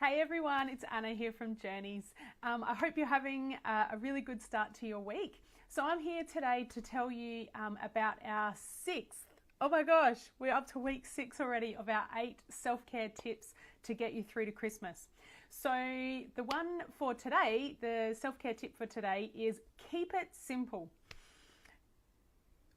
Hey everyone, it's Anna here from Journeys. I hope you're having a really good start to your week. So I'm here today to tell you about our oh my gosh, we're up to week 6 already of our 8 self-care tips to get you through to Christmas. So the one for today, the self-care tip for today is keep it simple.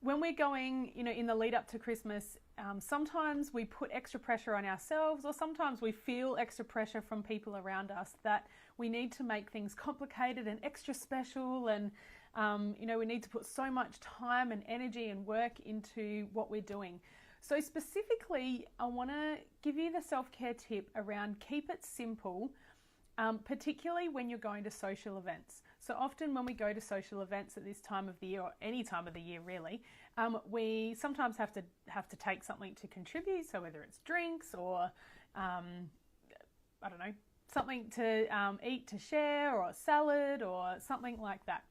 When we're going, in the lead up to Christmas, sometimes we put extra pressure on ourselves, or sometimes we feel extra pressure from people around us that we need to make things complicated and extra special, and we need to put so much time and energy and work into what we're doing. So specifically, I want to give you the self-care tip around keep it simple, particularly when you're going to social events. So often when we go to social events at this time of the year, or any time of the year really, we sometimes have to take something to contribute. So whether it's drinks or, something to eat to share, or a salad or something like that.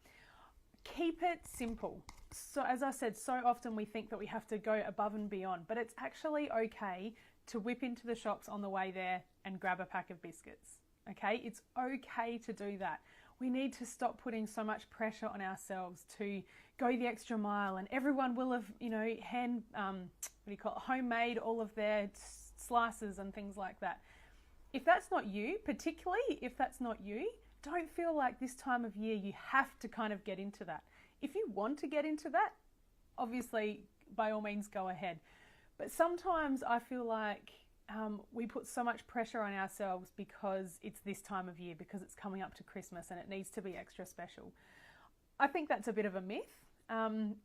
Keep it simple. So as I said, so often we think that we have to go above and beyond, but it's actually okay to whip into the shops on the way there and grab a pack of biscuits. Okay, it's okay to do that. We need to stop putting so much pressure on ourselves to go the extra mile, and everyone will have, homemade all of their slices and things like that. If that's not you, particularly if that's not you, don't feel like this time of year you have to kind of get into that. If you want to get into that, obviously by all means go ahead. But sometimes I feel like we put so much pressure on ourselves because it's this time of year, because it's coming up to Christmas and it needs to be extra special. I think that's a bit of a myth,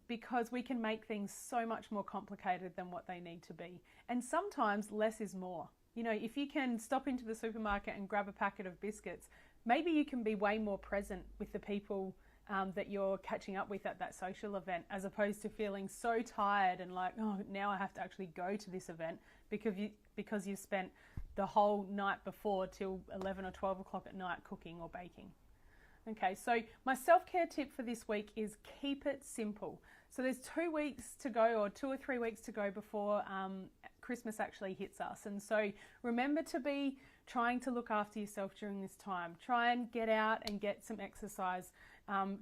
because we can make things so much more complicated than what they need to be. And sometimes less is more. If you can stop into the supermarket and grab a packet of biscuits, maybe you can be way more present with the people that you're catching up with at that social event, as opposed to feeling so tired and like, oh, now I have to actually go to this event because you've spent the whole night before till 11 or 12 o'clock at night cooking or baking. Okay, so my self-care tip for this week is keep it simple. So there's 2 weeks to go, or 2 or 3 weeks to go before Christmas actually hits us. And so remember to be trying to look after yourself during this time. Try and get out and get some exercise.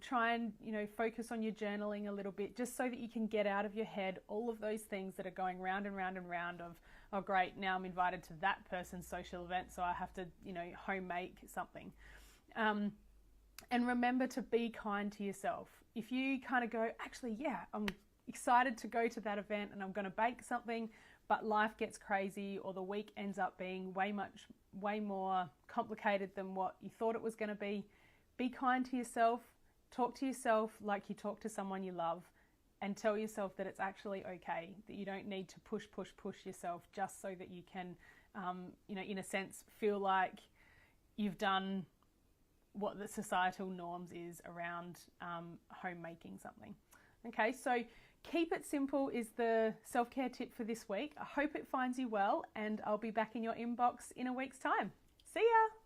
Try and, focus on your journaling a little bit, just so that you can get out of your head all of those things that are going round and round and round of, oh great, now I'm invited to that person's social event, so I have to, home make something. And remember to be kind to yourself. If you kind of go, actually, yeah, I'm excited to go to that event and I'm going to bake something, but life gets crazy, or the week ends up being way more complicated than what you thought it was going to be kind to yourself. Talk to yourself like you talk to someone you love, and tell yourself that it's actually okay, that you don't need to push yourself just so that you can, in a sense, feel like you've done what the societal norms is around homemaking something. Okay, so keep it simple is the self-care tip for this week. I hope it finds you well, and I'll be back in your inbox in a week's time. See ya!